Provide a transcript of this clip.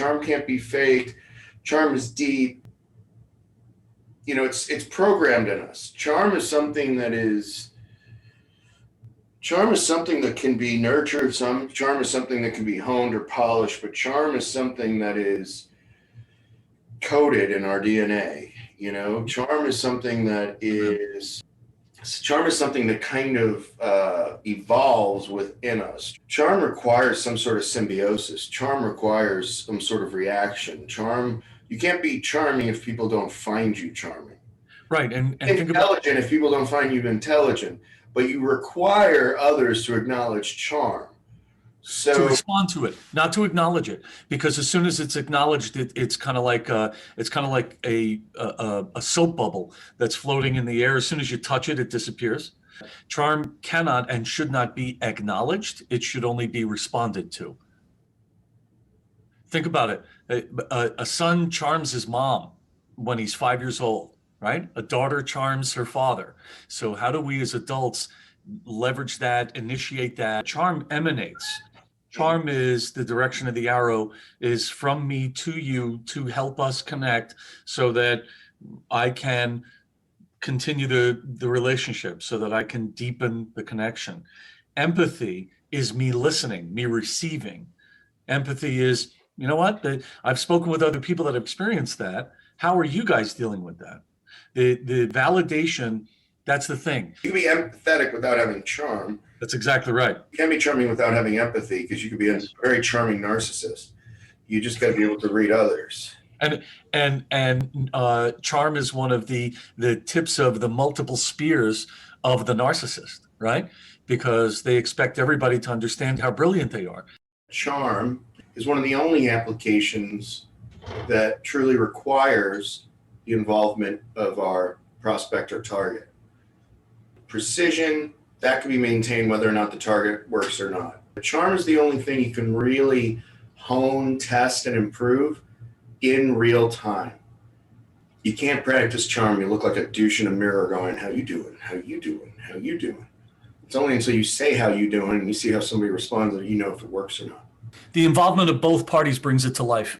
Charm can't be faked. Charm is deep. It's programmed in us. Charm is something that can be nurtured. Charm is something that can be honed or polished, but charm is something that is coded in our DNA. Charm is something that kind of evolves within us. Charm requires some sort of symbiosis. Charm requires some sort of reaction. You can't be charming if people don't find you charming. Right, and intelligent if people don't find you intelligent. But you require others to acknowledge charm. To respond to it, not to acknowledge it, because as soon as it's acknowledged, it's kind of like a soap bubble that's floating in the air. As soon as you touch it, it disappears. Charm cannot and should not be acknowledged. It should only be responded to. Think about it. A son charms his mom when he's 5 years old, right? A daughter charms her father. So how do we as adults leverage that, initiate that? Charm emanates. Charm is the direction of the arrow, is from me to you to help us connect so that I can continue the relationship, so that I can deepen the connection. Empathy is me listening, me receiving. Empathy is, you know what? I've spoken with other people that have experienced that. How are you guys dealing with that? The validation, that's the thing. You can be empathetic without having charm. That's exactly right. You can't be charming without having empathy, because you could be a very charming narcissist. You just got to be able to read others. And charm is one of the tips of the multiple spears of the narcissist, right? Because they expect everybody to understand how brilliant they are. Charm is one of the only applications that truly requires the involvement of our prospect or target. Precision, that can be maintained whether or not the target works or not. Charm is the only thing you can really hone, test, and improve in real time. You can't practice charm. You look like a douche in a mirror going, how you doing? How you doing? How you doing? It's only until you say how you doing and you see how somebody responds that you know if it works or not. The involvement of both parties brings it to life.